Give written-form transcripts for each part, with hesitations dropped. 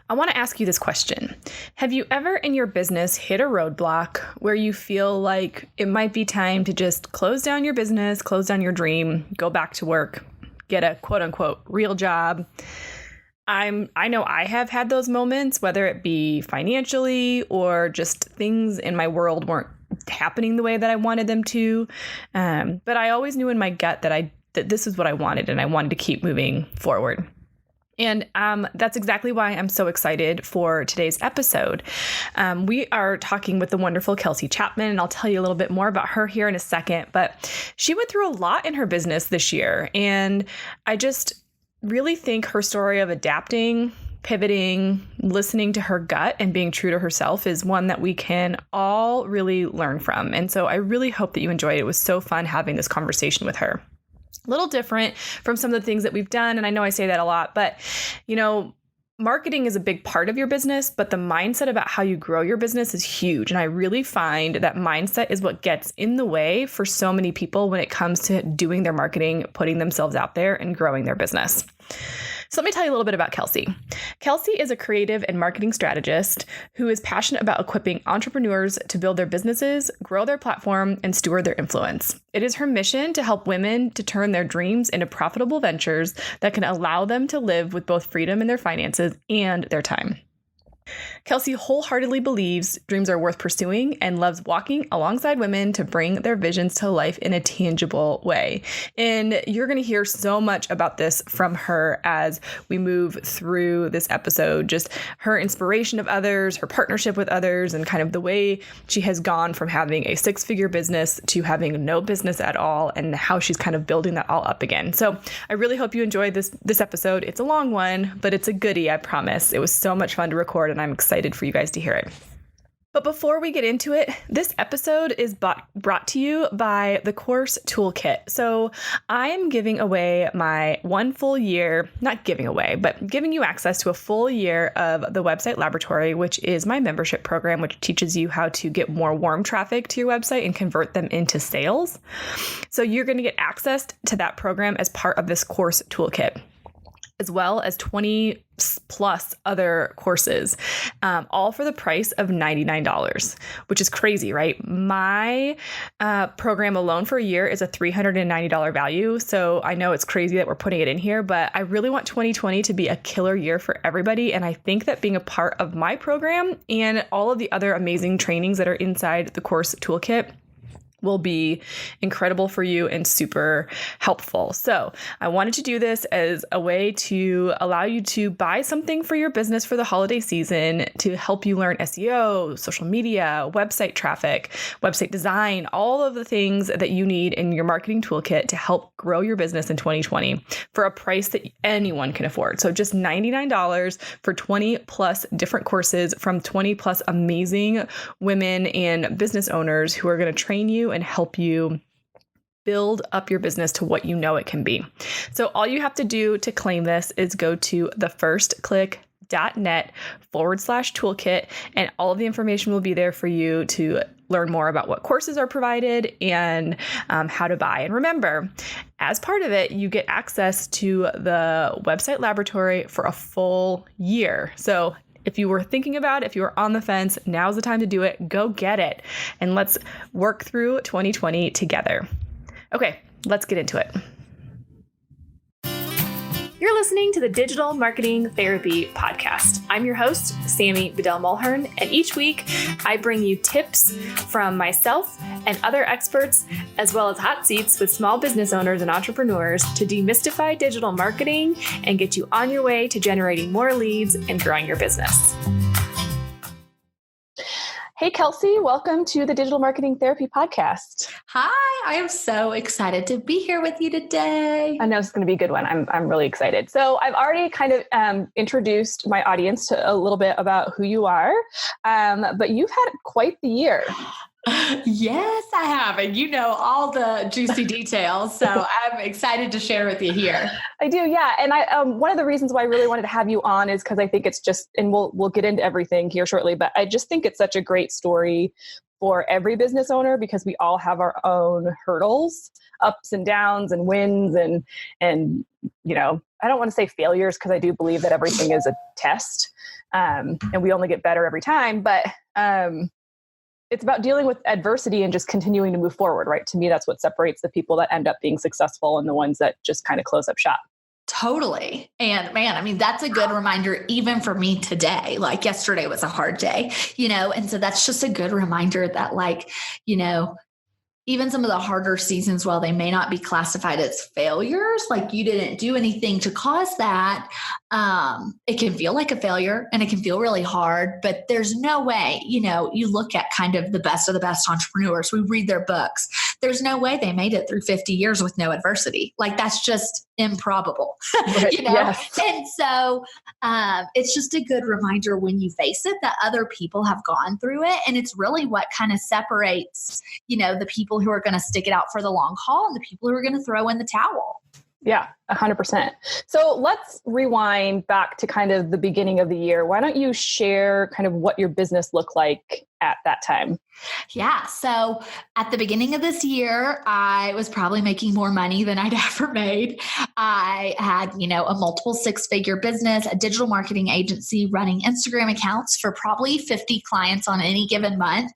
I want to ask you this question. Have you ever in your business hit a roadblock where you feel like it might be time to just close down your business, close down your dream, go back to work, get a quote unquote real job? I know I have had those moments, whether it be financially or just things in my world weren't happening the way that I wanted them to. But I always knew in my gut that this is what I wanted, and I wanted to keep moving forward. And that's exactly why I'm so excited for today's episode. We are talking with the wonderful Kelsey Chapman, and I'll tell you a little bit more about her here in a second. But she went through a lot in her business this year, and I just really think her story of adapting, pivoting, listening to her gut, and being true to herself is one that we can all really learn from. And so I really hope that you enjoyed it. It was so fun having this conversation with her. A little different from some of the things that we've done. And I know I say that a lot, but marketing is a big part of your business, but the mindset about how you grow your business is huge. And I really find that mindset is what gets in the way for so many people when it comes to doing their marketing, putting themselves out there, and growing their business. So let me tell you a little bit about Kelsey. Kelsey is a creative and marketing strategist who is passionate about equipping entrepreneurs to build their businesses, grow their platform, and steward their influence. It is her mission to help women to turn their dreams into profitable ventures that can allow them to live with both freedom in their finances and their time. Kelsey wholeheartedly believes dreams are worth pursuing and loves walking alongside women to bring their visions to life in a tangible way. And you're going to hear so much about this from her as we move through this episode, just her inspiration of others, her partnership with others, and kind of the way she has gone from having a six-figure business to having no business at all, and how she's kind of building that all up again. So I really hope you enjoyed this episode. It's a long one, but it's a goodie, I promise. It was so much fun to record, and I'm excited for you guys to hear it. But before we get into it, this episode is brought to you by the Course Toolkit. So I am giving away my one full year, not giving away, but giving you access to a full year of the Website Laboratory, which is my membership program, which teaches you how to get more warm traffic to your website and convert them into sales. So you're going to get access to that program as part of this Course Toolkit, as well as 20 plus other courses, all for the price of $99, which is crazy, right? My program alone for a year is a $390 value. So I know it's crazy that we're putting it in here, but I really want 2020 to be a killer year for everybody. And I think that being a part of my program and all of the other amazing trainings that are inside the Course Toolkit will be incredible for you and super helpful. So I wanted to do this as a way to allow you to buy something for your business for the holiday season to help you learn SEO, social media, website traffic, website design, all of the things that you need in your marketing toolkit to help grow your business in 2020 for a price that anyone can afford. So just $99 for 20 plus different courses from 20 plus amazing women and business owners who are going to train you and help you build up your business to what you know it can be. So all you have to do to claim this is go to thefirstclick.net/toolkit, and all of the information will be there for you to learn more about what courses are provided and how to buy. And remember, as part of it, you get access to the Website Laboratory for a full year. So if you were thinking about it, if you were on the fence, now's the time to do it. Go get it. And let's work through 2020 together. Okay, let's get into it. You're listening to the Digital Marketing Therapy Podcast. I'm your host, Sammy Bedell-Mulhern, and each week I bring you tips from myself and other experts, as well as hot seats with small business owners and entrepreneurs to demystify digital marketing and get you on your way to generating more leads and growing your business. Hey, Kelsey, welcome to the Digital Marketing Therapy Podcast. Hi, I am so excited to be here with you today. I know it's going to be a good one. I'm really excited. So I've already kind of introduced my audience to a little bit about who you are, but you've had quite the year. Yes, I have. And you know all the juicy details. So I'm excited to share with you here. I do. Yeah. And I, one of the reasons why I really wanted to have you on is because I think it's just, and we'll get into everything here shortly, but I just think it's such a great story for every business owner because we all have our own hurdles, ups and downs and wins and, you know, I don't want to say failures, because I do believe that everything is a test, and we only get better every time. But it's about dealing with adversity and just continuing to move forward, right? To me, that's what separates the people that end up being successful and the ones that just kind of close up shop. Totally. And man, I mean, that's a good reminder, even for me today. Like yesterday was a hard day, and so that's just a good reminder that, like, even some of the harder seasons, while they may not be classified as failures, like you didn't do anything to cause that, it can feel like a failure and it can feel really hard, but there's no way, you look at kind of the best of the best entrepreneurs, we read their books. There's no way they made it through 50 years with no adversity. Like that's just improbable, Right. Yes. And so it's just a good reminder when you face it that other people have gone through it. And it's really what kind of separates, the people who are going to stick it out for the long haul and the people who are going to throw in the towel. Yeah, 100%. So let's rewind back to kind of the beginning of the year. Why don't you share kind of what your business looked like at that time? Yeah. So at the beginning of this year, I was probably making more money than I'd ever made. I had, a multiple 6-figure business, a digital marketing agency running Instagram accounts for probably 50 clients on any given month.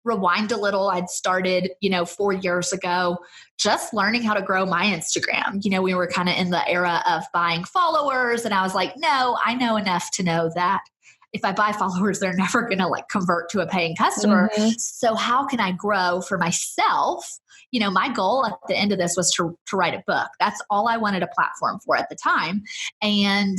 Rewind a little, I'd started, 4 years ago, just learning how to grow my Instagram. We were kind of in the era of buying followers, and I was like, no, I know enough to know that if I buy followers, they're never going to convert to a paying customer. Mm-hmm. So how can I grow for myself? My goal at the end of this was to write a book. That's all I wanted a platform for at the time. And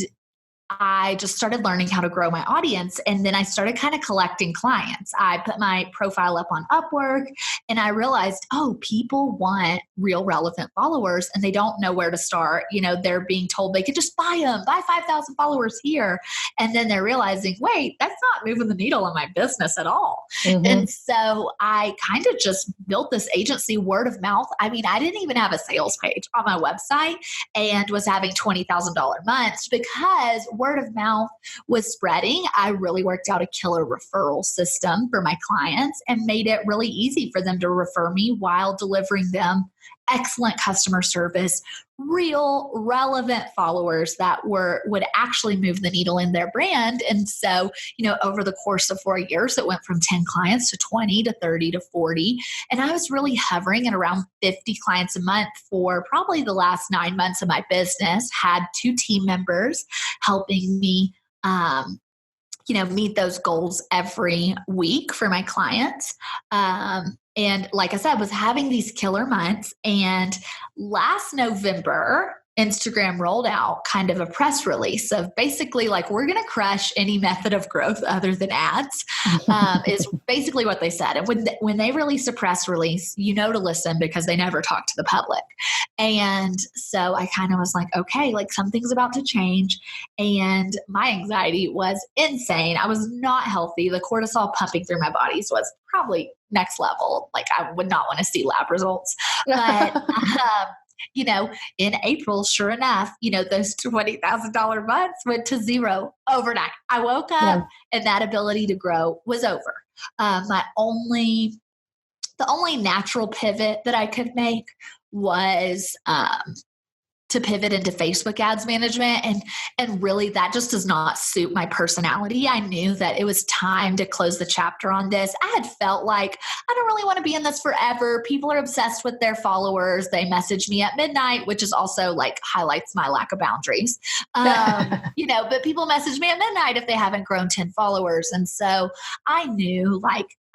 I just started learning how to grow my audience. And then I started kind of collecting clients. I put my profile up on Upwork and I realized, people want real relevant followers and they don't know where to start. They're being told they could just buy 5,000 followers here. And then they're realizing, wait, that's not moving the needle in my business at all. Mm-hmm. And so I kind of just built this agency word of mouth. I mean, I didn't even have a sales page on my website and was having $20,000 months because word of mouth was spreading. I really worked out a killer referral system for my clients and made it really easy for them to refer me while delivering them excellent customer service, real relevant followers that would actually move the needle in their brand. And so, over the course of 4 years, it went from 10 clients to 20 to 30 to 40. And I was really hovering at around 50 clients a month for probably the last 9 months of my business. Had 2 team members helping me meet those goals every week for my clients. And like I said, was having these killer months. And last November, Instagram rolled out kind of a press release of basically we're going to crush any method of growth other than ads, is basically what they said. And when they release a press release, to listen because they never talk to the public. And so I kind of was like, okay, something's about to change. And my anxiety was insane. I was not healthy. The cortisol pumping through my bodies was probably next level. I would not want to see lab results, but in April, sure enough, those $20,000 months went to zero overnight. I woke up and that ability to grow was over. The only natural pivot that I could make was to pivot into Facebook ads management. And really that just does not suit my personality. I knew that it was time to close the chapter on this. I had felt like I don't really want to be in this forever. People are obsessed with their followers. They message me at midnight, which is also highlights my lack of boundaries. But people message me at midnight if they haven't grown 10 followers. And so I knew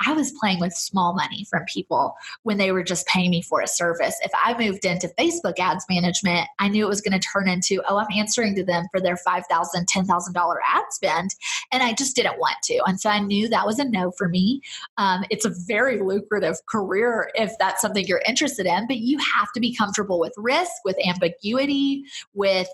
I was playing with small money from people when they were just paying me for a service. If I moved into Facebook ads management, I knew it was going to turn into, I'm answering to them for their $5,000, $10,000 ad spend. And I just didn't want to. And so I knew that was a no for me. It's a very lucrative career if that's something you're interested in, but you have to be comfortable with risk, with ambiguity, with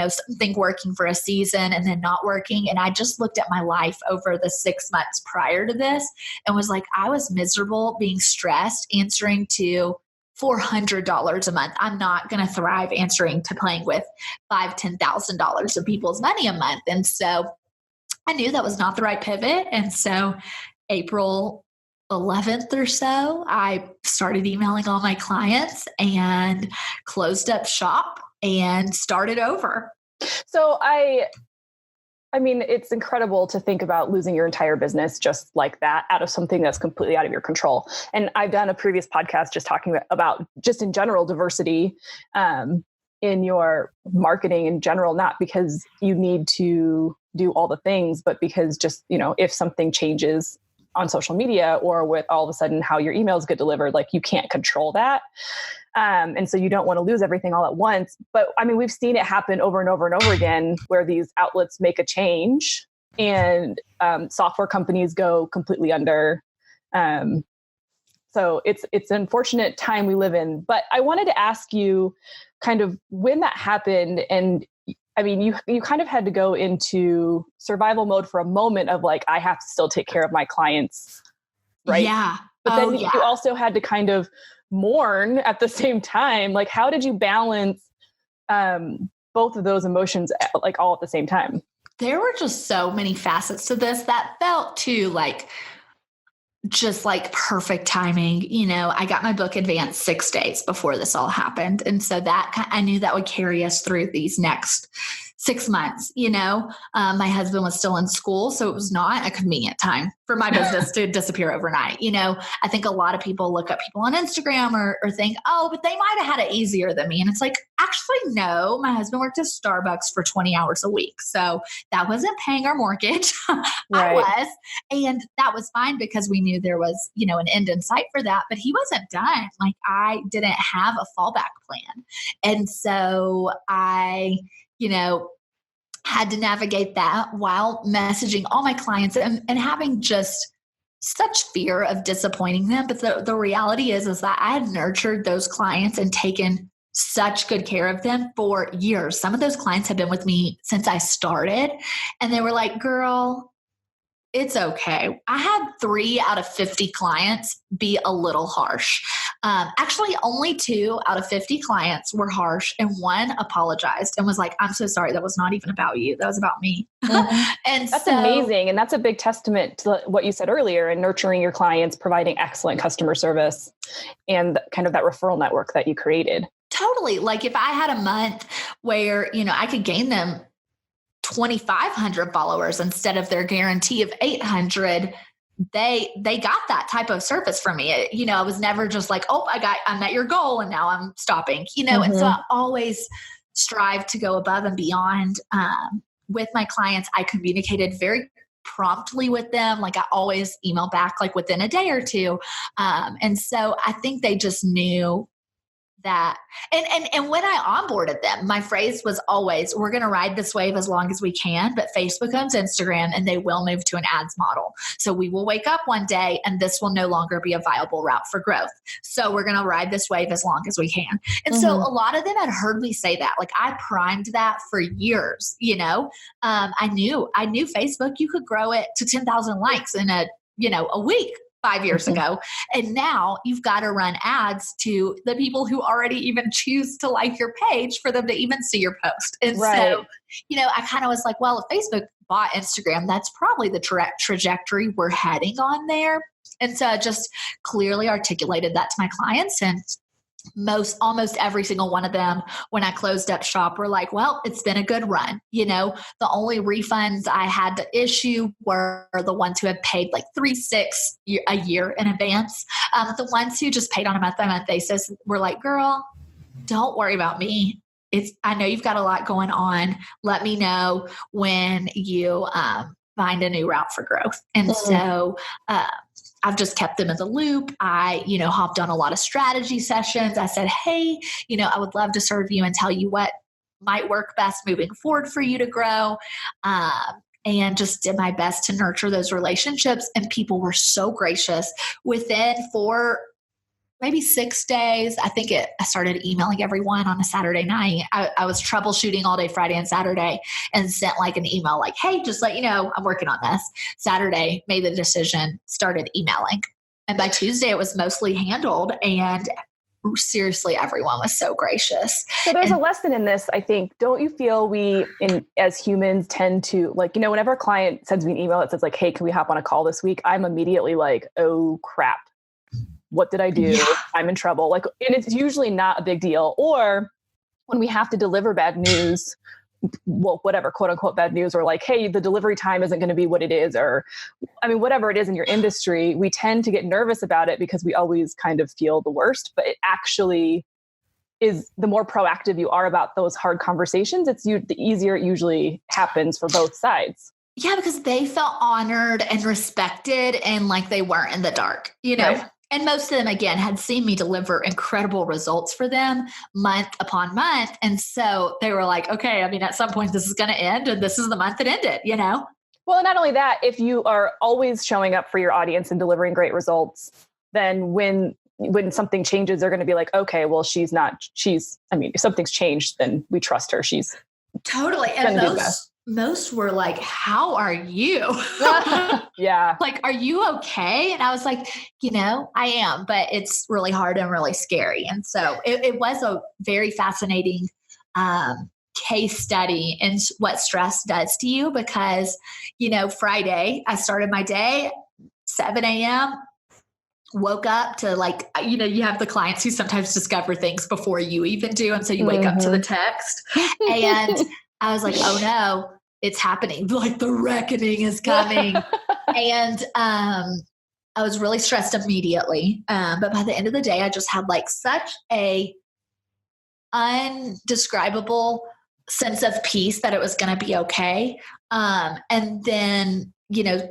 something working for a season and then not working. And I just looked at my life over the 6 months prior to this and was like, I was miserable, being stressed, answering to $400 a month. I'm not going to thrive answering to playing with $5,000, $10,000 of people's money a month. And so I knew that was not the right pivot. And so April 11th or so, I started emailing all my clients and closed up shop. and started over. So I mean, it's incredible to think about losing your entire business just like that out of something that's completely out of your control. And I've done a previous podcast just talking about just in general diversity in your marketing in general, not because you need to do all the things, but because just, if something changes on social media or with all of a sudden how your emails get delivered, like you can't control that. And so you don't want to lose everything all at once. But I mean, we've seen it happen over and over and over again where these outlets make a change and software companies go completely under. So it's an unfortunate time we live in. But I wanted to ask you kind of when that happened. And I mean, you kind of had to go into survival mode for a moment of like, I have to still take care of my clients. Right. Yeah. But then you also had to kind of mourn at the same time. Like, how did you balance both of those emotions like all at the same time? There were just so many facets to this that felt too like just like perfect timing. I got my book advanced 6 days before this all happened. And so that I knew that would carry us through these next 6 months. My husband was still in school, so it was not a convenient time for my business to disappear overnight. I think a lot of people look at people on Instagram or think, oh, but they might've had it easier than me. And it's like, actually, no, my husband worked at Starbucks for 20 hours a week. So that wasn't paying our mortgage. I was, and that was fine because we knew there was, an end in sight for that, but he wasn't done. Like I didn't have a fallback plan. And so I, had to navigate that while messaging all my clients and having just such fear of disappointing them. But the reality is that I had nurtured those clients and taken such good care of them for years. Some of those clients have been with me since I started, and they were like, girl, it's okay. I had 3 out of 50 clients be a little harsh. Actually, only 2 out of 50 clients were harsh, and 1 apologized and was like, I'm so sorry. That was not even about you. That was about me. Mm-hmm. And that's amazing. And that's a big testament to what you said earlier in nurturing your clients, providing excellent customer service, and kind of that referral network that you created. Totally. Like if I had a month where, I could gain them 2,500 followers instead of their guarantee of 800, they got that type of service from me. I was never just like, oh, I met your goal and now I'm stopping, Mm-hmm. And so I always strive to go above and beyond. With my clients, I communicated very promptly with them. Like I always email back like within a day or two. And so I think they just knew that. And when I onboarded them, my phrase was always, we're going to ride this wave as long as we can, but Facebook owns Instagram and they will move to an ads model. So we will wake up one day and this will no longer be a viable route for growth. So we're going to ride this wave as long as we can. And so a lot of them had heard me say that. Like I primed that for years, I knew Facebook, you could grow it to 10,000 likes in a week. 5 years ago. And now you've got to run ads to the people who already even choose to like your page for them to even see your post. And so, I kind of was like, well, if Facebook bought Instagram, that's probably the trajectory we're heading on there. And so I just clearly articulated that to my clients, and almost every single one of them, when I closed up shop, were like, well, it's been a good run. The only refunds I had to issue were the ones who had paid like $3,600 a year in advance. The ones who just paid on a month-by-month basis were like, girl, don't worry about me. I know you've got a lot going on. Let me know when you find a new route for growth. And so, I've just kept them in the loop. I, hopped on a lot of strategy sessions. I said, hey, I would love to serve you and tell you what might work best moving forward for you to grow. And just did my best to nurture those relationships. And people were so gracious. Within 6 days, I started emailing everyone on a Saturday night. I was troubleshooting all day Friday and Saturday and sent like an email like, hey, just let you know, I'm working on this. Saturday, made the decision, started emailing. And by Tuesday, it was mostly handled. And seriously, everyone was so gracious. So there's a lesson in this, I think. Don't you feel as humans tend to like, whenever a client sends me an email that says like, hey, can we hop on a call this week? I'm immediately like, oh crap. What did I do? Yeah. I'm in trouble. Like, and it's usually not a big deal. Or when we have to deliver bad news, well, whatever, quote unquote, bad news, or like, hey, the delivery time isn't going to be what it is, or, I mean, whatever it is in your industry, we tend to get nervous about it because we always kind of feel the worst, but it actually is, the more proactive you are about those hard conversations, the easier it usually happens for both sides. Yeah, because they felt honored and respected and like they weren't in the dark, Right. And most of them, again, had seen me deliver incredible results for them month upon month. And so they were like, okay, I mean, at some point this is going to end, and this is the month it ended, Well, not only that, if you are always showing up for your audience and delivering great results, then when something changes, they're going to be like, okay, well, I mean, if something's changed, then we trust her. She's totally. And most were like, how are you? Yeah. Like, are you okay? And I was like, I am, but it's really hard and really scary. And so it was a very fascinating case study in what stress does to you, because, Friday, I started my day 7 a.m., woke up to like, you have the clients who sometimes discover things before you even do. And so you wake up to the text, and I was like, oh no, it's happening. Like the reckoning is coming. And I was really stressed immediately. But by the end of the day, I just had like such a undescribable sense of peace that it was going to be okay. And then,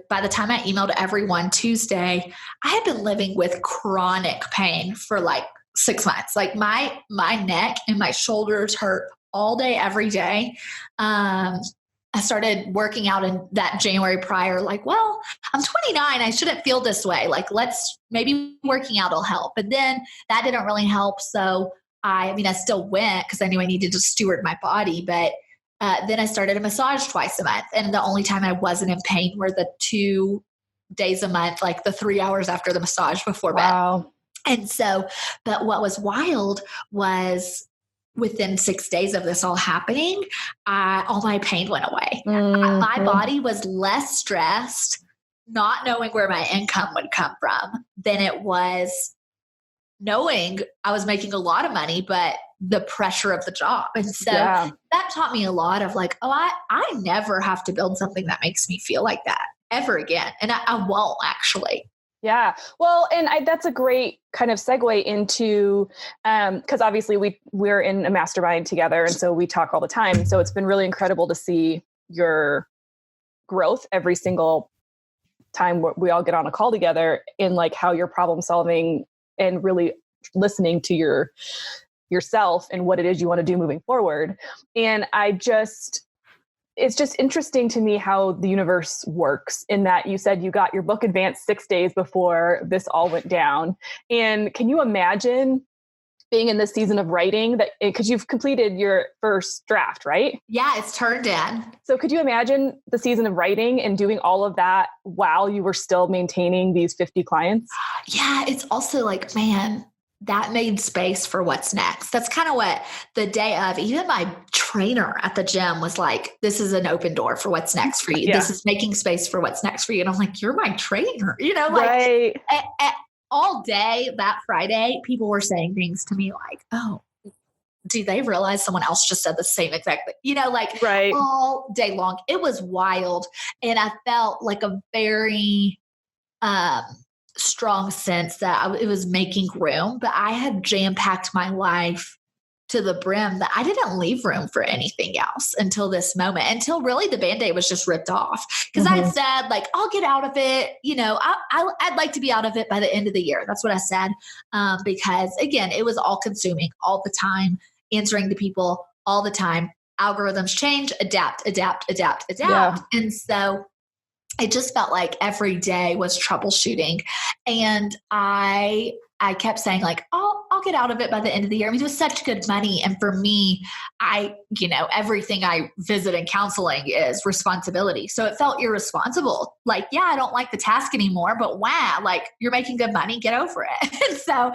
by the time I emailed everyone Tuesday, I had been living with chronic pain for like 6 months. Like my neck and my shoulders hurt all day, every day. I started working out in that January prior, like, well, I'm 29. I shouldn't feel this way. Like, maybe working out will help. But then that didn't really help. So I still went because I knew I needed to steward my body. But then I started a massage twice a month. And the only time I wasn't in pain were the 2 days a month, like the 3 hours after the massage before bed. And so, but what was wild was within 6 days of this all happening, all my pain went away. My body was less stressed, not knowing where my income would come from, than it was knowing I was making a lot of money, but the pressure of the job. And so that taught me a lot of like, I never have to build something that makes me feel like that ever again. And I won't actually. Yeah. Well, and that's a great kind of segue into, because obviously we're in a mastermind together. And so we talk all the time. So it's been really incredible to see your growth every single time we all get on a call together, in like how you're problem solving and really listening to yourself and what it is you want to do moving forward. And it's just interesting to me how the universe works, in that you said you got your book advanced 6 days before this all went down. And can you imagine being in this season of writing, that because you've completed your first draft, right? Yeah, it's turned in. So could you imagine the season of writing and doing all of that while you were still maintaining these 50 clients? Yeah, it's also like, man, that made space for what's next. That's kind of what the day of, even my trainer at the gym was like, this is an open door for what's next for you. Yeah. This is making space for what's next for you. And I'm like, you're my trainer, right. All day that Friday, people were saying things to me like, oh, do they realize someone else just said the same exact thing? Right. All day long. It was wild. And I felt like a very, strong sense that it was making room, but I had jam-packed my life to the brim that I didn't leave room for anything else until this moment, until really the Band-Aid was just ripped off. Because I said, like, I'll get out of it. I'd like to be out of it by the end of the year. That's what I said. Because again, it was all consuming all the time, answering to people all the time. Algorithms change, adapt. Yeah. And so it just felt like every day was troubleshooting. And I kept saying like, I'll get out of it by the end of the year. I mean, it was such good money. And for me, everything I visit in counseling is responsibility. So it felt irresponsible. Like, yeah, I don't like the task anymore, but wow, like you're making good money, get over it. And so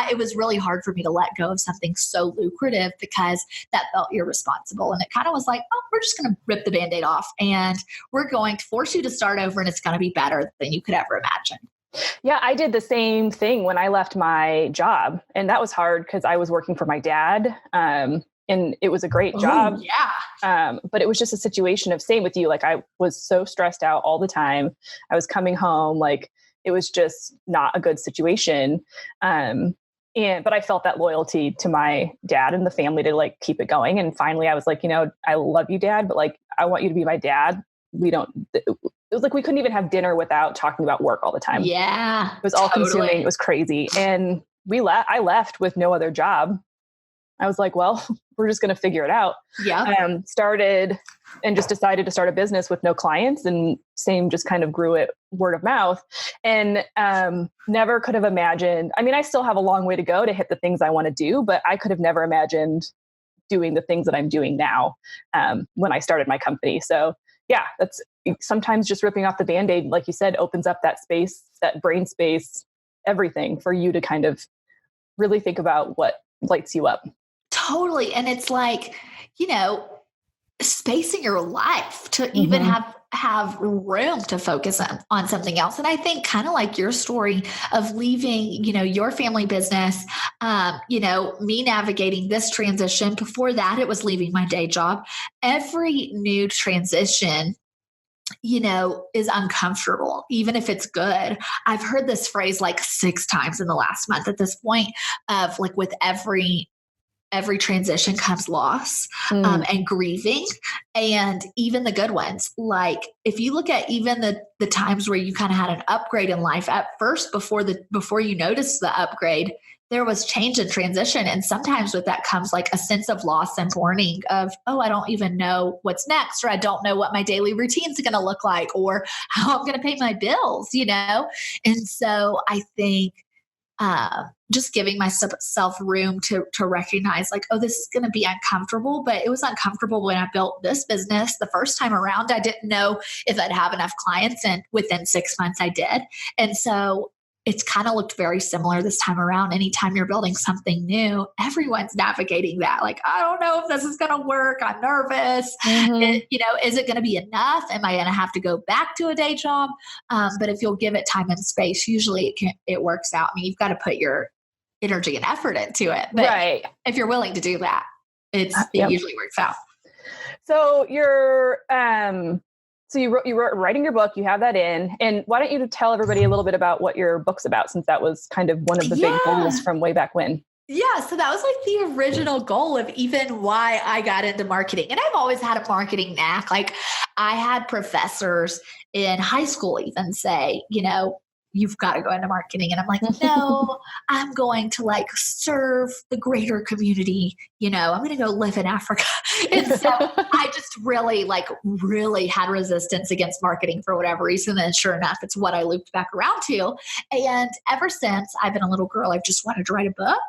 it was really hard for me to let go of something so lucrative because that felt irresponsible. And it kind of was like, oh, we're just going to rip the Band-Aid off and we're going to force you to start over and it's going to be better than you could ever imagine. Yeah, I did the same thing when I left my job. And that was hard because I was working for my dad. And it was a great job. But it was just a situation of same with you. Like I was so stressed out all the time. I was coming home, like it was just not a good situation. But I felt that loyalty to my dad and the family to like keep it going. And finally I was like, I love you, Dad, but like, I want you to be my dad. It was like, we couldn't even have dinner without talking about work all the time. Yeah. It was all consuming. It was crazy. And I left with no other job. I was like, well, we're just going to figure it out. Yeah. Started and just decided to start a business with no clients, and same just kind of grew it word of mouth, and never could have imagined. I mean, I still have a long way to go to hit the things I want to do, but I could have never imagined doing the things that I'm doing now when I started my company. So yeah, that's sometimes just ripping off the Band-Aid, like you said, opens up that space, that brain space, everything for you to kind of really think about what lights you up. Totally. And it's like, space in your life to even have room to focus on something else. And I think kind of like your story of leaving, your family business, me navigating this transition. Before that, it was leaving my day job. Every new transition is uncomfortable, even if it's good. I've heard this phrase like 6 times in the last month at this point of like, with every transition comes loss and grieving, and even the good ones. Like if you look at even the times where you kind of had an upgrade in life at first, before you noticed the upgrade, there was change and transition. And sometimes with that comes like a sense of loss and mourning of, oh, I don't even know what's next, or I don't know what my daily routine is going to look like, or how I'm going to pay my bills, And so I think just giving myself room to recognize like, oh, this is going to be uncomfortable, but it was uncomfortable when I built this business the first time around. I didn't know if I'd have enough clients, and within 6 months I did. And so it's kind of looked very similar this time around. Anytime you're building something new, everyone's navigating that. Like, I don't know if this is going to work. I'm nervous. Is it going to be enough? Am I going to have to go back to a day job? But if you'll give it time and space, usually it works out. I mean, you've got to put your energy and effort into it. But right. If you're willing to do that, it usually works out. So you wrote writing your book, you have that in, and why don't you tell everybody a little bit about what your book's about, since that was kind of one of the big goals from way back when. Yeah. So that was like the original goal of even why I got into marketing. And I've always had a marketing knack. Like I had professors in high school even say, you've got to go into marketing. And I'm like, no, I'm going to like serve the greater community. I'm going to go live in Africa. And so I just really had resistance against marketing for whatever reason. And sure enough, it's what I looped back around to. And ever since I've been a little girl, I've just wanted to write a book.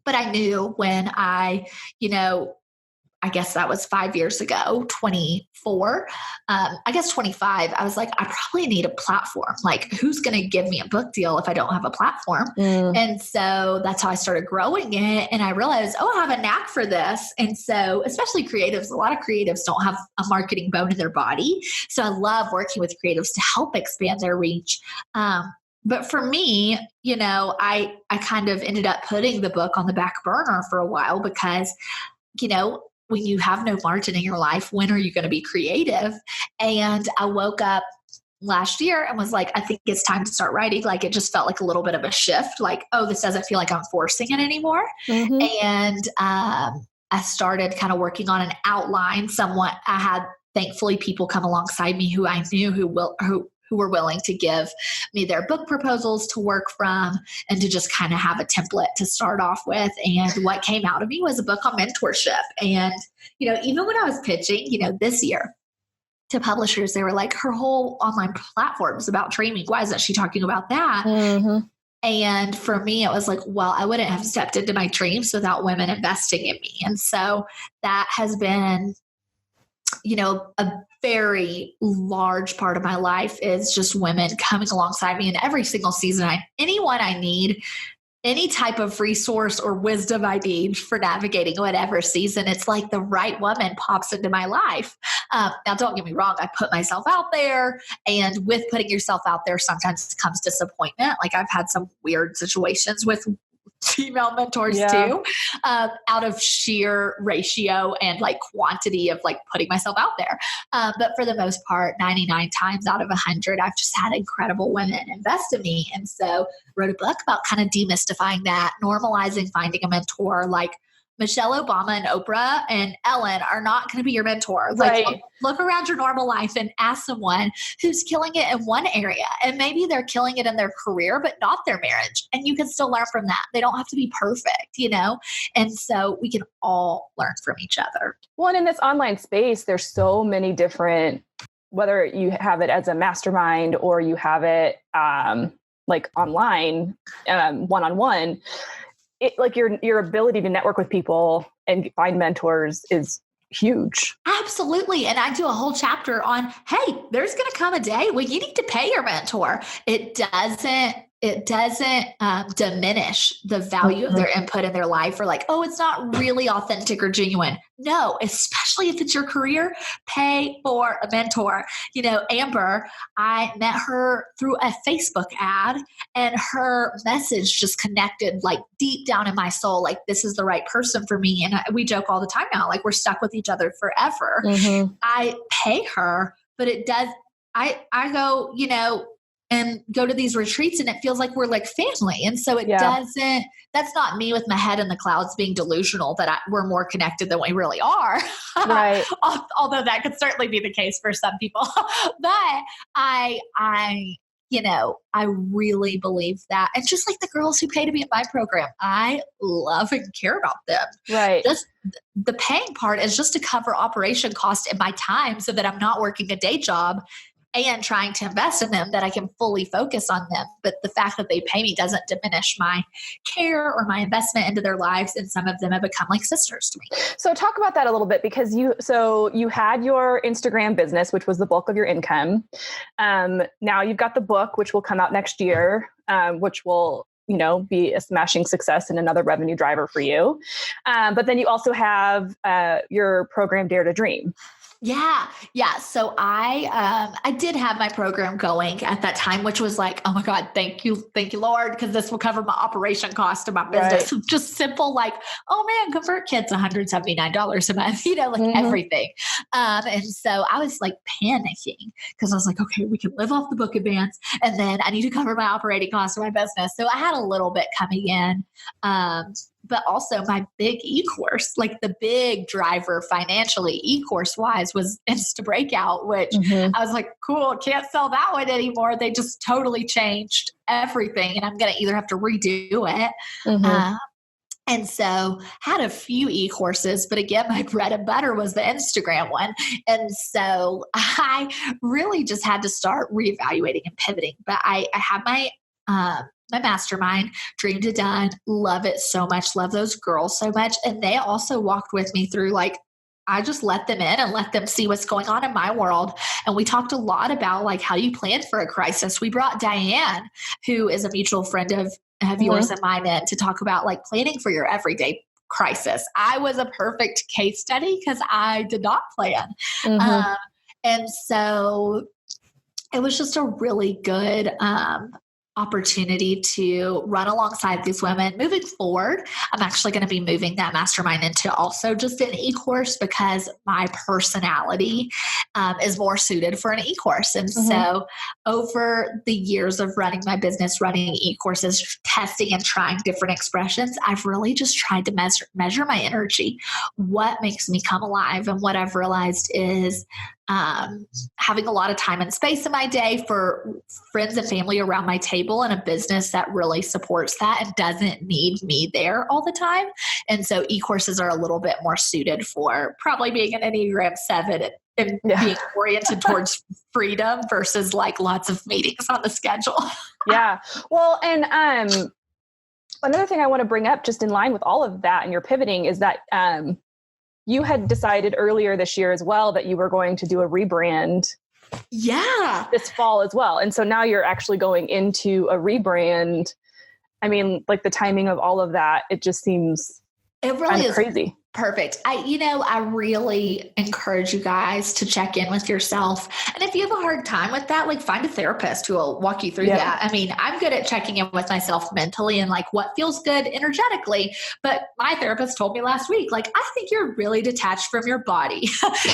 But I knew when I guess that was 5 years ago, 24, I guess 25. I was like, I probably need a platform. Like, who's going to give me a book deal if I don't have a platform? And so that's how I started growing it. And I realized, I have a knack for this. And so, especially creatives, a lot of creatives don't have a marketing bone in their body. So I love working with creatives to help expand their reach. But for me, I kind of ended up putting the book on the back burner for a while because, when you have no margin in your life, when are you going to be creative? And I woke up last year and was like, I think it's time to start writing. Like it just felt like a little bit of a shift. Like, oh, this doesn't feel like I'm forcing it anymore. And I started kind of working on an outline somewhat. I had thankfully people come alongside me who I knew who were willing to give me their book proposals to work from and to just kind of have a template to start off with. And what came out of me was a book on mentorship. And, even when I was pitching, this year to publishers, they were like, her whole online platform is about training. Why isn't she talking about that? And for me, it was like, well, I wouldn't have stepped into my dreams without women investing in me. And so that has been, a very large part of my life is just women coming alongside me in every single season. Anyone I need any type of resource or wisdom I need for navigating whatever season, it's like the right woman pops into my life. Now, don't get me wrong. I put myself out there, and with putting yourself out there, sometimes comes disappointment. Like I've had some weird situations with female mentors too, out of sheer ratio and like quantity of like putting myself out there. But for the most part, 99 times out of 100, I've just had incredible women invest in me. And so wrote a book about kind of demystifying that, normalizing finding a mentor. Like Michelle Obama and Oprah and Ellen are not going to be your mentor. Like look around your normal life and ask someone who's killing it in one area, and maybe they're killing it in their career, but not their marriage. And you can still learn from that. They don't have to be perfect, you know? And so we can all learn from each other. Well, and in this online space, there's so many different, whether you have it as a mastermind or you have it like online, one-on-one, like your ability to network with people and find mentors is huge. Absolutely. And I do a whole chapter on, hey, there's going to come a day when you need to pay your mentor. It doesn't diminish the value of their input in their life, or like, oh, it's not really authentic or genuine. No, especially if it's your career, pay for a mentor. You know, Amber, I met her through a Facebook ad, and her message just connected like deep down in my soul. Like, this is the right person for me. And we joke all the time now, like we're stuck with each other forever. I pay her, but it does, I go, you know, and go to these retreats, and it feels like we're like family. And so it doesn't, that's not me with my head in the clouds being delusional that we're more connected than we really are. Right. Although that could certainly be the case for some people. But I really believe that. And just like the girls who pay to be in my program, I love and care about them. Right. Just the paying part is just to cover operation cost in my time, so that I'm not working a day job and trying to invest in them, that I can fully focus on them. But the fact that they pay me doesn't diminish my care or my investment into their lives. And some of them have become like sisters to me. So talk about that a little bit, because you had your Instagram business, which was the bulk of your income. Now you've got the book, which will come out next year, which will, you know, be a smashing success and another revenue driver for you. But then you also have your program, Dare to Dream. Yeah. So I did have my program going at that time, which was like, oh my God, thank you, Lord, because this will cover my operation cost of my business. Right. Just simple, like, oh man, ConvertKit's $179 a month, you know, like everything. And so I was like panicking, because I was like, okay, we can live off the book advance, and then I need to cover my operating cost of my business. So I had a little bit coming in. But also my big e-course, like the big driver financially e-course wise, was Insta Breakout, which I was like, cool, can't sell that one anymore. They just totally changed everything, and I'm going to either have to redo it. And so had a few e-courses, but again, my bread and butter was the Instagram one. And so I really just had to start reevaluating and pivoting. But I had my mastermind, Dream to Done, love it so much, love those girls so much. And they also walked with me through, like, I just let them in and let them see what's going on in my world. And we talked a lot about like how you plan for a crisis. We brought Diane, who is a mutual friend of yours and mine, in to talk about like planning for your everyday crisis. I was a perfect case study because I did not plan. And so it was just a really good opportunity to run alongside these women. Moving forward, I'm actually going to be moving that mastermind into also just an e-course, because my personality is more suited for an e-course. And so over the years of running my business, running e-courses, testing and trying different expressions, I've really just tried to measure my energy, what makes me come alive. And what I've realized is having a lot of time and space in my day for friends and family around my table, and a business that really supports that and doesn't need me there all the time. And so e-courses are a little bit more suited for probably being an Enneagram 7 and being oriented towards freedom versus like lots of meetings on the schedule. Yeah. Well, and another thing I want to bring up just in line with all of that and your pivoting is that you had decided earlier this year as well that you were going to do a rebrand this fall as well. And so now you're actually going into a rebrand I mean, like the timing of all of that, it just seems it really kind of is crazy. Perfect. I really encourage you guys to check in with yourself. And if you have a hard time with that, like find a therapist who will walk you through that. I mean, I'm good at checking in with myself mentally and like what feels good energetically. But my therapist told me last week, like, I think you're really detached from your body.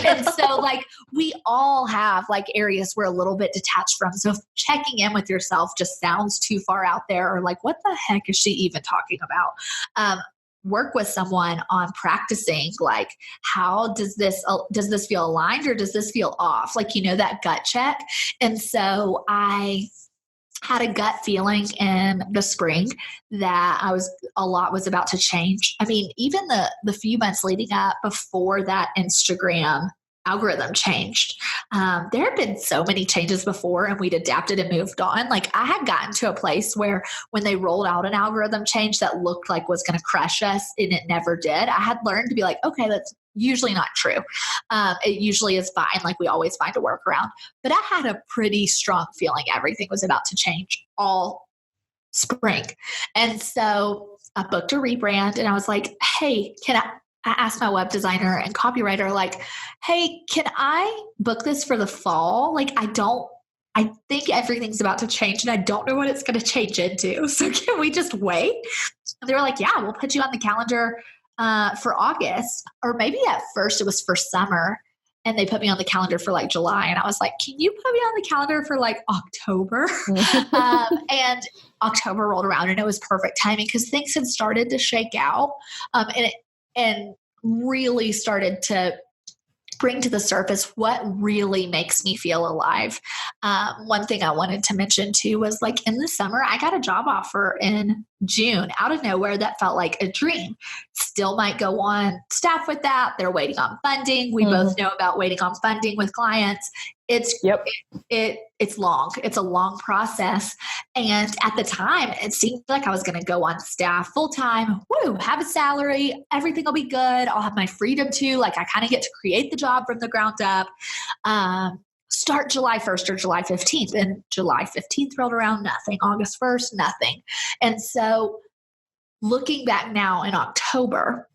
And so like we all have like areas we're a little bit detached from. So if checking in with yourself just sounds too far out there or like, what the heck is she even talking about? Work with someone on practicing like how does this feel aligned or does this feel off, like that gut check. And so I had a gut feeling in the spring that a lot was about to change. I mean, even the few months leading up before that Instagram algorithm changed. There had been so many changes before and we'd adapted and moved on. Like I had gotten to a place where when they rolled out an algorithm change that looked like was going to crush us and it never did, I had learned to be like, okay, that's usually not true. It usually is fine. Like we always find a workaround. But I had a pretty strong feeling everything was about to change all spring. And so I booked a rebrand and I was like, hey, I asked my web designer and copywriter, like, hey, can I book this for the fall? Like, I think everything's about to change and I don't know what it's going to change into. So can we just wait? And they were like, yeah, we'll put you on the calendar for August. Or maybe at first it was for summer and they put me on the calendar for like July. And I was like, can you put me on the calendar for like October? And October rolled around and it was perfect timing because things had started to shake out. And really started to bring to the surface what really makes me feel alive. One thing I wanted to mention too was like in the summer, I got a job offer in June out of nowhere that felt like a dream. Still might go on staff with that. They're waiting on funding. We both know about waiting on funding with clients. It's long. It's a long process. And at the time, it seemed like I was going to go on staff full time. Woo, have a salary. Everything will be good. I'll have my freedom too. Like I kind of get to create the job from the ground up. Start July 1st or July 15th. And July 15th rolled around, nothing. August 1st, nothing. And so looking back now in October,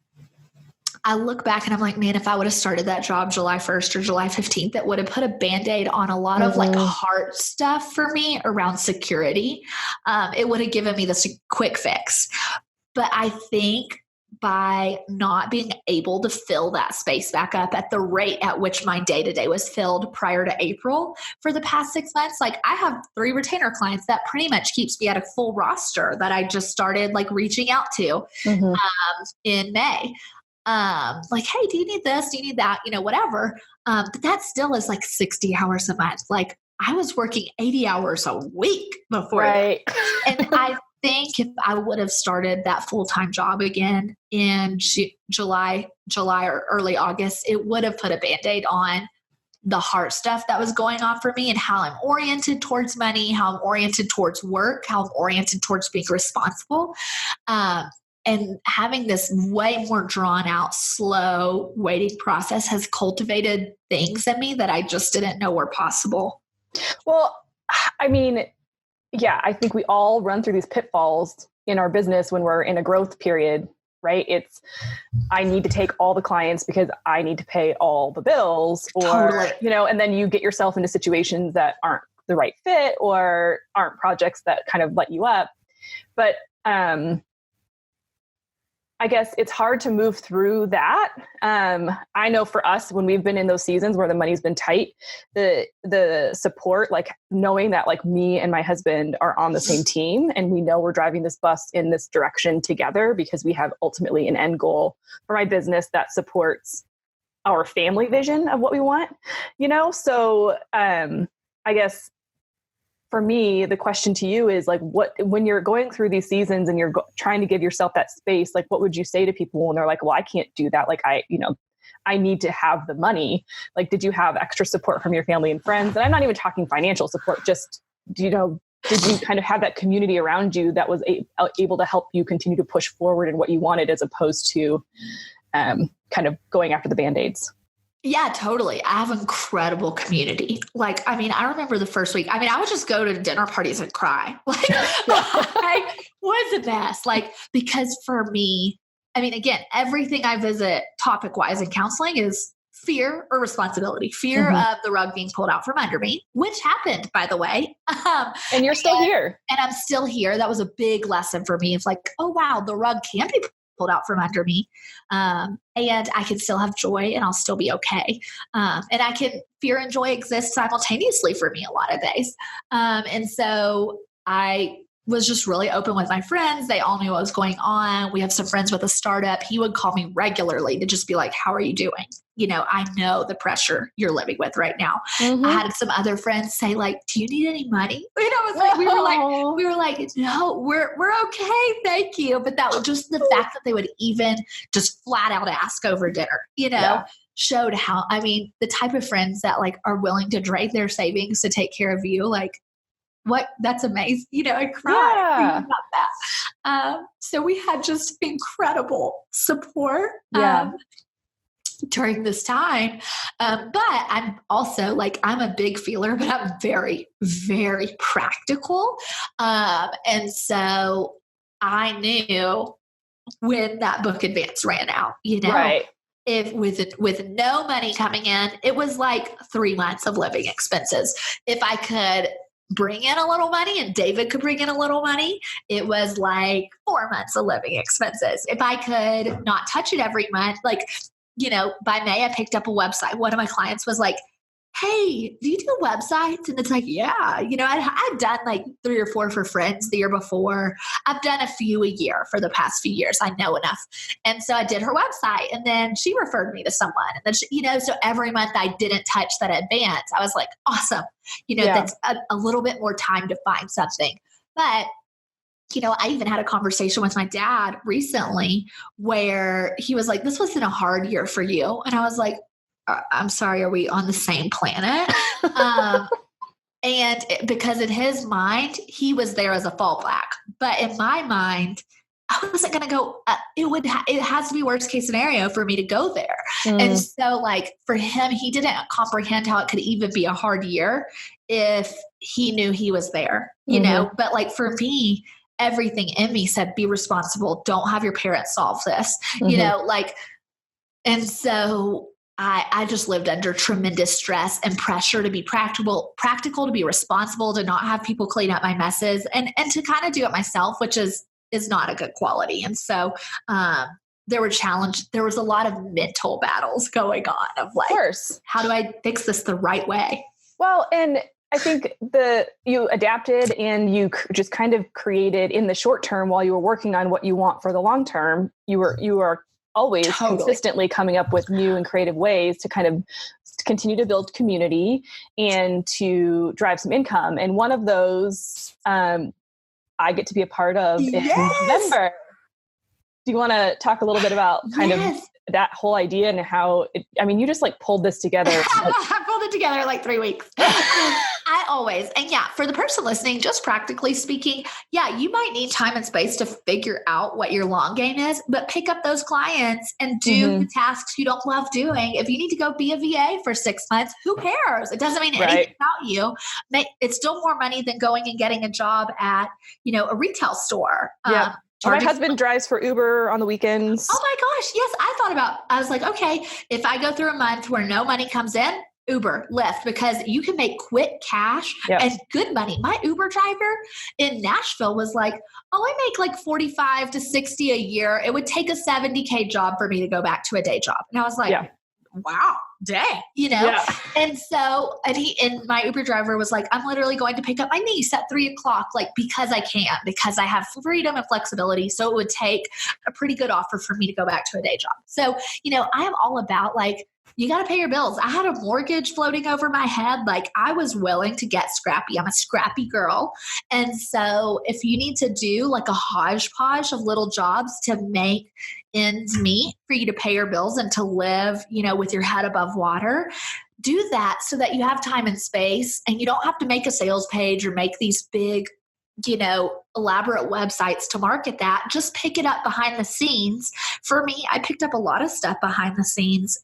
I look back and I'm like, man, if I would have started that job July 1st or July 15th, that would have put a Band-Aid on a lot of like heart stuff for me around security. It would have given me this quick fix. But I think by not being able to fill that space back up at the rate at which my day-to-day was filled prior to April for the past 6 months, like I have 3 retainer clients that pretty much keeps me at a full roster that I just started like reaching out to in May. Like, hey, do you need this? Do you need that? Whatever. But that still is like 60 hours a month. Like I was working 80 hours a week before that. And I think if I would have started that full-time job again in July or early August, it would have put a Band-Aid on the heart stuff that was going on for me and how I'm oriented towards money, how I'm oriented towards work, how I'm oriented towards being responsible. And having this way more drawn out, slow waiting process has cultivated things in me that I just didn't know were possible. Well, I mean, yeah, I think we all run through these pitfalls in our business when we're in a growth period, right? It's, I need to take all the clients because I need to pay all the bills or, and then you get yourself into situations that aren't the right fit or aren't projects that kind of let you up. But, I guess it's hard to move through that. I know for us, when we've been in those seasons where the money's been tight, the support, like knowing that like me and my husband are on the same team and we know we're driving this bus in this direction together because we have ultimately an end goal for my business that supports our family vision of what we want, So I guess for me, the question to you is like, when you're going through these seasons and you're trying to give yourself that space, like, what would you say to people when they're like, well, I can't do that. Like I need to have the money. Like, did you have extra support from your family and friends? And I'm not even talking financial support, just, did you kind of have that community around you that was able to help you continue to push forward in what you wanted as opposed to kind of going after the Band-Aids? Yeah, totally. I have incredible community. Like, I mean, I remember the first week. I mean, I would just go to dinner parties and cry. Like, I was a mess. Like, because for me, I mean, again, everything I visit topic wise in counseling is fear or responsibility, fear Mhm. of the rug being pulled out from under me, which happened, by the way. And you're still here. And I'm still here. That was a big lesson for me. It's like, oh, wow, the rug can be pulled out from under me. And I can still have joy and I'll still be okay. And I can fear and joy exist simultaneously for me a lot of days. And so I was just really open with my friends. They all knew what was going on. We have some friends with a startup. He would call me regularly to just be like, how are you doing? You know, I know the pressure you're living with right now. Mhm. I had some other friends say, like, do you need any money? You know, it was like we were like, no, we're okay, thank you. But that was just the fact that they would even just flat out ask over dinner, you know, Yeah. showed how, I mean, the type of friends that like are willing to drain their savings to take care of you, like, what, that's amazing, you know, I cried Yeah. thinking about that. So we had just incredible support. Yeah. During this time. But I'm also like, I'm a big feeler, but I'm very, very practical. And so I knew when that book advance ran out, you know, Right. if with no money coming in, it was like 3 months of living expenses. If I could bring in a little money and David could bring in a little money, it was like 4 months of living expenses. If I could not touch it every month, like, you know, by May, I picked up a website. One of my clients was like, hey, do you do websites? And it's like, yeah, you know, I've done like 3 or 4 for friends the year before. I've done a few a year for the past few years. I know enough. And so I did her website and then she referred me to someone. And then, she, you know, so every month I didn't touch that advance. I was like, awesome. You know, Yeah. that's a little bit more time to find something. But you know, I even had a conversation with my dad recently where he was like, this wasn't a hard year for you. And I was like, I'm sorry, are we on the same planet? Because in his mind, he was there as a fallback. But in my mind, I wasn't going to go, it has to be worst case scenario for me to go there. And so like for him, he didn't comprehend how it could even be a hard year if he knew he was there, you know, but like for me, everything in me said, be responsible. Don't have your parents solve this, you know, like, and so I just lived under tremendous stress and pressure to be practical, to be responsible, to not have people clean up my messes and to kind of do it myself, which is not a good quality. And so, there was a lot of mental battles going on of like, how do I fix this the right way? Well, and I think you adapted and you just kind of created in the short term while you were working on what you want for the long term. You were always consistently coming up with new and creative ways to kind of continue to build community and to drive some income. And one of those I get to be a part of in November. Do you want to talk a little bit about kind of that whole idea and how you just like pulled this together? I pulled it together in like 3 weeks. I always, and yeah, for the person listening, just practically speaking, yeah, you might need time and space to figure out what your long game is, but pick up those clients and do the tasks you don't love doing. If you need to go be a VA for 6 months, who cares? It doesn't mean anything about you. It's still more money than going and getting a job at, you know, a retail store. Yeah. My husband drives for Uber on the weekends. Oh my gosh. Yes. I was like, okay, if I go through a month where no money comes in, Uber, Lyft, because you can make quick cash and good money. My Uber driver in Nashville was like, oh, I make like 45 to 60 a year. It would take a 70K job for me to go back to a day job. And I was like, wow, dang, you know? Yeah. And so, and my Uber driver was like, I'm literally going to pick up my niece at 3:00, like, because I can, because I have freedom and flexibility. So it would take a pretty good offer for me to go back to a day job. So, you know, I am all about like, you got to pay your bills. I had a mortgage floating over my head. Like I was willing to get scrappy. I'm a scrappy girl. And so if you need to do like a hodgepodge of little jobs to make ends meet for you to pay your bills and to live, you know, with your head above water, do that so that you have time and space and you don't have to make a sales page or make these big, you know, elaborate websites to market that. Just pick it up behind the scenes. For me, I picked up a lot of stuff behind the scenes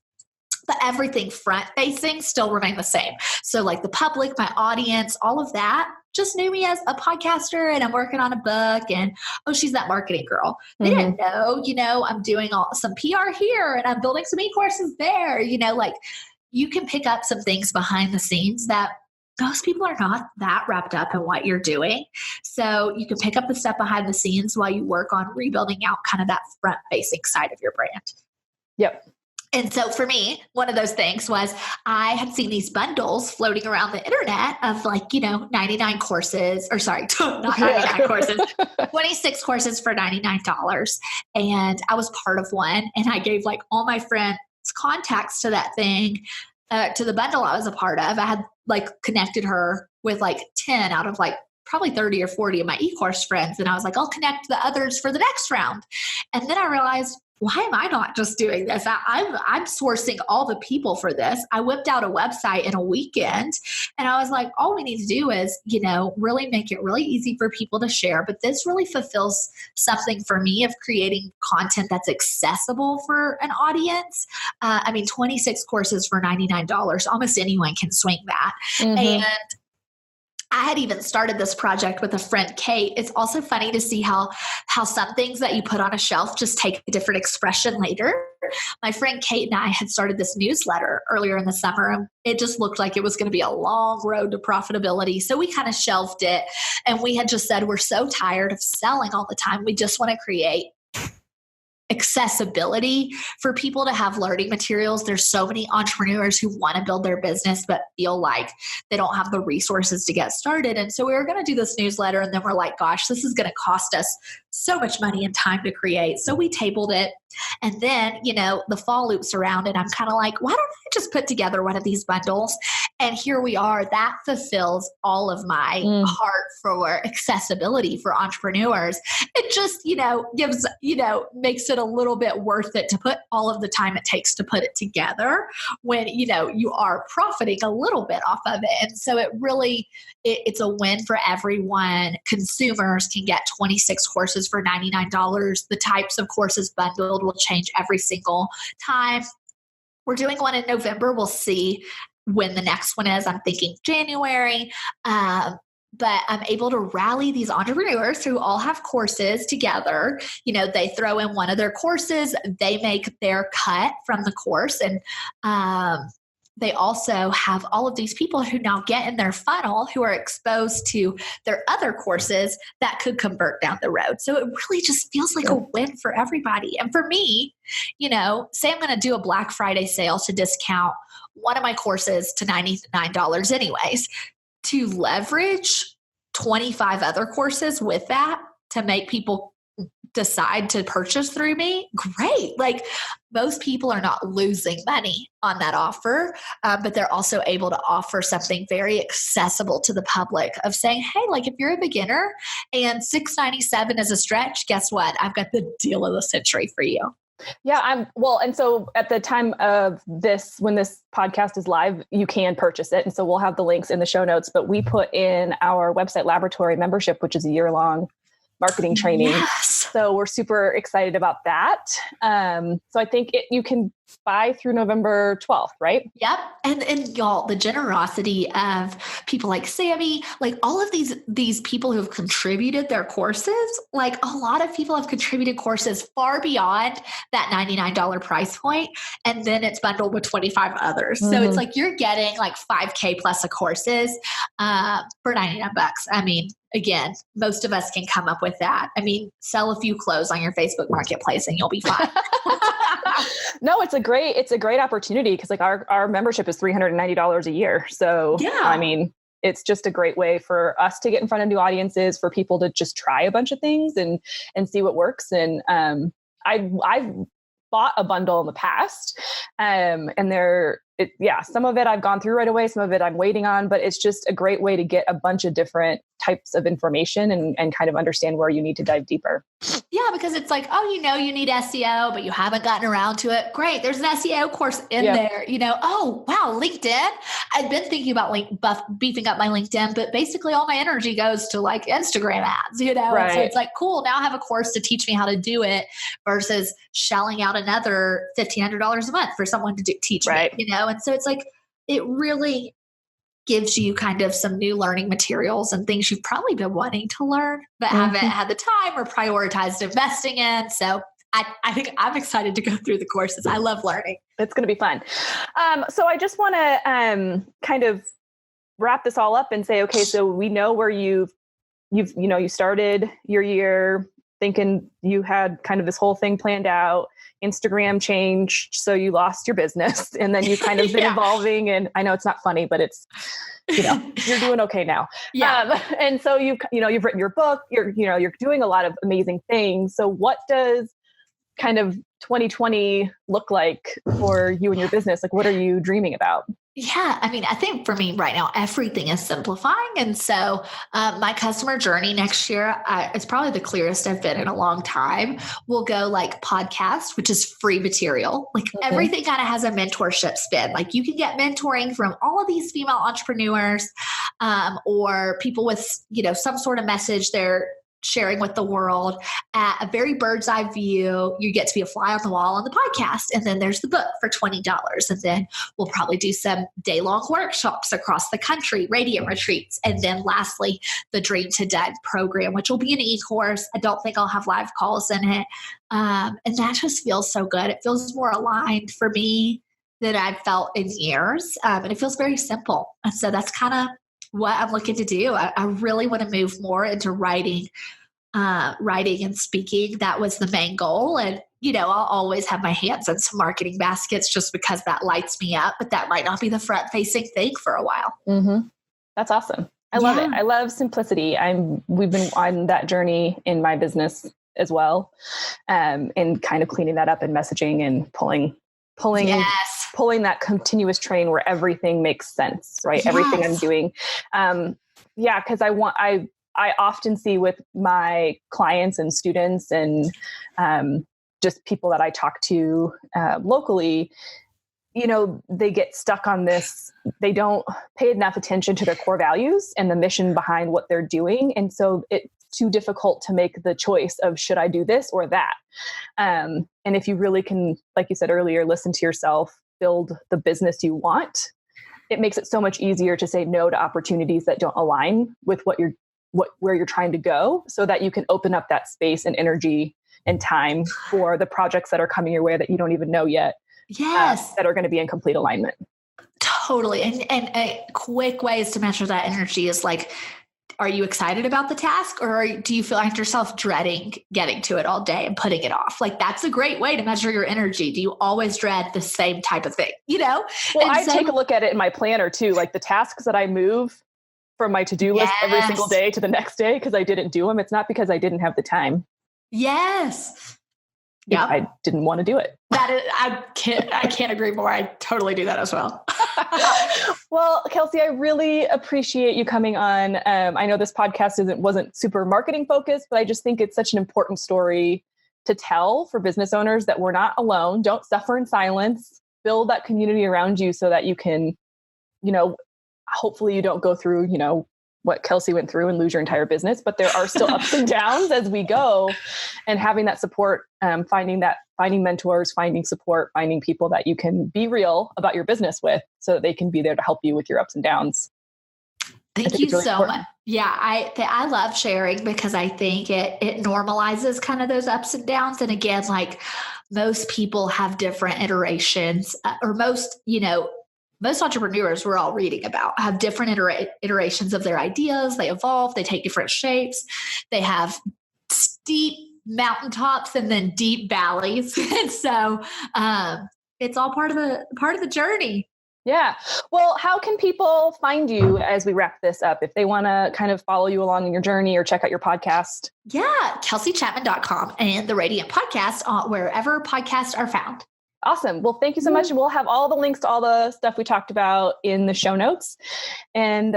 but everything front facing still remained the same. So like the public, my audience, all of that just knew me as a podcaster and I'm working on a book and, oh, she's that marketing girl. They didn't know, I'm doing some PR here and I'm building some e-courses there, like you can pick up some things behind the scenes that most people are not that wrapped up in what you're doing. So you can pick up the stuff behind the scenes while you work on rebuilding out kind of that front facing side of your brand. Yep. And so for me, one of those things was I had seen these bundles floating around the internet of 99 courses, or sorry, not 99 courses, 26 courses for $99. And I was part of one. And I gave all my friends contacts to that thing, to the bundle I was a part of. I had connected her with 10 out of probably 30 or 40 of my e-course friends. And I was like, I'll connect the others for the next round. And then I realized, why am I not just doing this? I'm sourcing all the people for this. I whipped out a website in a weekend and I was like, all we need to do is, really make it really easy for people to share. But this really fulfills something for me of creating content that's accessible for an audience. 26 courses for $99, almost anyone can swing that. And I had even started this project with a friend, Kate. It's also funny to see how some things that you put on a shelf just take a different expression later. My friend Kate and I had started this newsletter earlier in the summer, and it just looked like it was going to be a long road to profitability. So we kind of shelved it, and we had just said, we're so tired of selling all the time. We just want to create accessibility for people to have learning materials. There's so many entrepreneurs who want to build their business but feel like they don't have the resources to get started. And so we were going to do this newsletter, and then we're like, gosh, this is going to cost us so much money and time to create. So we tabled it. And then, the fall loops around and I'm kind of like, why don't I just put together one of these bundles? And here we are. That fulfills all of my heart for accessibility for entrepreneurs. It just, gives, makes it a little bit worth it to put all of the time it takes to put it together when, you are profiting a little bit off of it. And so it really, it's a win for everyone. Consumers can get 26 courses for $99. The types of courses bundled will change every single time. We're doing one in November. We'll see when the next one is. I'm thinking January. But I'm able to rally these entrepreneurs who all have courses together. They throw in one of their courses, they make their cut from the course. And they also have all of these people who now get in their funnel who are exposed to their other courses that could convert down the road. So it really just feels like a win for everybody. And for me, say I'm going to do a Black Friday sale to discount one of my courses to $99 anyways, to leverage 25 other courses with that to make people decide to purchase through me, great. Most people are not losing money on that offer, but they're also able to offer something very accessible to the public of saying, hey, if you're a beginner and $697 is a stretch, guess what? I've got the deal of the century for you. Yeah, and so at the time of this, when this podcast is live, you can purchase it. And so we'll have the links in the show notes, but we put in our website laboratory membership, which is a year-long marketing training. Yes. So we're super excited about that. So I think you can buy through November 12th, right? Yep. And y'all, the generosity of people like Sammy, all of these people who have contributed their courses, a lot of people have contributed courses far beyond that $99 price point. And then it's bundled with 25 others. So it's you're getting $5,000 plus of courses for $99. Again, most of us can come up with that. Sell a few clothes on your Facebook marketplace and you'll be fine. No, it's a great opportunity because our membership is $390 a year. So, yeah. It's just a great way for us to get in front of new audiences, for people to just try a bunch of things and see what works. And I've bought a bundle in the past, and some of it I've gone through right away. Some of it I'm waiting on, but it's just a great way to get a bunch of different types of information and kind of understand where you need to dive deeper. Yeah, because it's like, oh, you need SEO, but you haven't gotten around to it. Great. There's an SEO course in there, oh, wow, LinkedIn. I've been thinking about beefing up my LinkedIn, but basically all my energy goes to like Instagram ads, Right. And so it's like, cool, now I have a course to teach me how to do it versus shelling out another $1,500 a month for someone to teach me, And so it's like, it really gives you kind of some new learning materials and things you've probably been wanting to learn, but haven't had the time or prioritized investing in. So I think I'm excited to go through the courses. I love learning. It's going to be fun. So I just want to kind of wrap this all up and say, okay, so we know where you started your year thinking you had kind of this whole thing planned out. Instagram changed, so you lost your business, and then you kind of been evolving. And I know it's not funny, but it's, you're doing okay now. Yeah. And so you've written your book, you're doing a lot of amazing things. So what does kind of 2020 look like for you and your business? Like, what are you dreaming about? Yeah. I mean, I think for me right now, everything is simplifying. And so my customer journey next year, it's probably the clearest I've been in a long time. We'll go like podcast, which is free material. Like everything kind of has a mentorship spin. Like you can get mentoring from all of these female entrepreneurs or people with, some sort of message they're sharing with the world at a very bird's eye view. You get to be a fly on the wall on the podcast. And then there's the book for $20. And then we'll probably do some day-long workshops across the country, radiant retreats. And then lastly, the Dream to Done program, which will be an e-course. I don't think I'll have live calls in it. And that just feels so good. It feels more aligned for me than I've felt in years. And it feels very simple. And so that's kind of what I'm looking to do. I really want to move more into writing and speaking. That was the main goal. And, I'll always have my hands in some marketing baskets just because that lights me up, but that might not be the front facing thing for a while. Mm-hmm. That's awesome. I love it. I love simplicity. We've been on that journey in my business as well. And kind of cleaning that up and messaging and pulling that continuous train where everything makes sense, right? Yes. Everything I'm doing. Cause I often see with my clients and students and, just people that I talk to, locally, they get stuck on this. They don't pay enough attention to their core values and the mission behind what they're doing. And so it's too difficult to make the choice of should I do this or that? And if you really can, like you said earlier, listen to yourself, build the business you want, it makes it so much easier to say no to opportunities that don't align with where you're trying to go, so that you can open up that space and energy and time for the projects that are coming your way that you don't even know yet. Yes. That are going to be in complete alignment. Totally. And a quick ways to measure that energy is like, are you excited about the task, or do you feel like yourself dreading getting to it all day and putting it off? Like, that's a great way to measure your energy. Do you always dread the same type of thing? Well, I take a look at it in my planner too. Like the tasks that I move from my to-do list every single day to the next day because I didn't do them. It's not because I didn't have the time. Yes. Yeah. I didn't want to do it. I can't agree more. I totally do that as well. Well, Kelsey, I really appreciate you coming on. I know this podcast wasn't super marketing focused, but I just think it's such an important story to tell for business owners that we're not alone. Don't suffer in silence. Build that community around you so that you can, hopefully you don't go through, what Kelsey went through and lose your entire business, but there are still ups and downs as we go, and having that support, finding mentors, finding support, finding people that you can be real about your business with so that they can be there to help you with your ups and downs. Thank you so much. Yeah. I love sharing because I think it normalizes kind of those ups and downs. And again, like most people have different iterations or most entrepreneurs we're all reading about have different iterations of their ideas. They evolve, they take different shapes. They have steep mountaintops and then deep valleys. And so it's all part of the journey. Yeah. Well, how can people find you as we wrap this up if they want to kind of follow you along in your journey or check out your podcast? Yeah. KelseyChapman.com and the Radiant Podcast wherever podcasts are found. Awesome. Well, thank you so much. And we'll have all the links to all the stuff we talked about in the show notes. And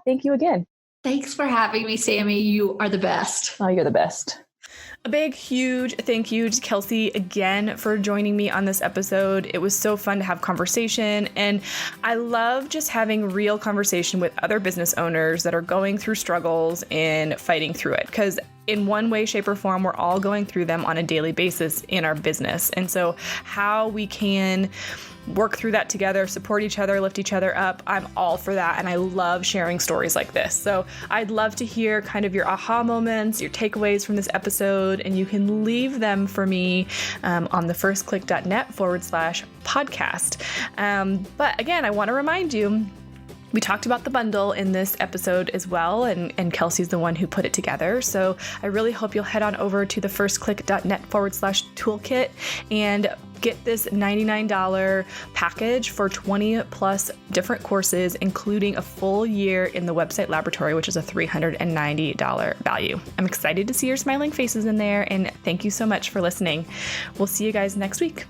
thank you again. Thanks for having me, Sammy. You are the best. Oh, you're the best. A big, huge thank you to Kelsey again for joining me on this episode. It was so fun to have conversation, and I love just having real conversation with other business owners that are going through struggles and fighting through it, because in one way, shape, or form, we're all going through them on a daily basis in our business. And so how we can work through that together, support each other, lift each other up, I'm all for that. And I love sharing stories like this. So I'd love to hear kind of your aha moments, your takeaways from this episode, and you can leave them for me on the firstclick.net/podcast. But again, I want to remind you, we talked about the bundle in this episode as well, and Kelsey's the one who put it together. So I really hope you'll head on over to the firstclick.net/toolkit and get this $99 package for 20 plus different courses, including a full year in the website laboratory, which is a $390 value. I'm excited to see your smiling faces in there, and thank you so much for listening. We'll see you guys next week.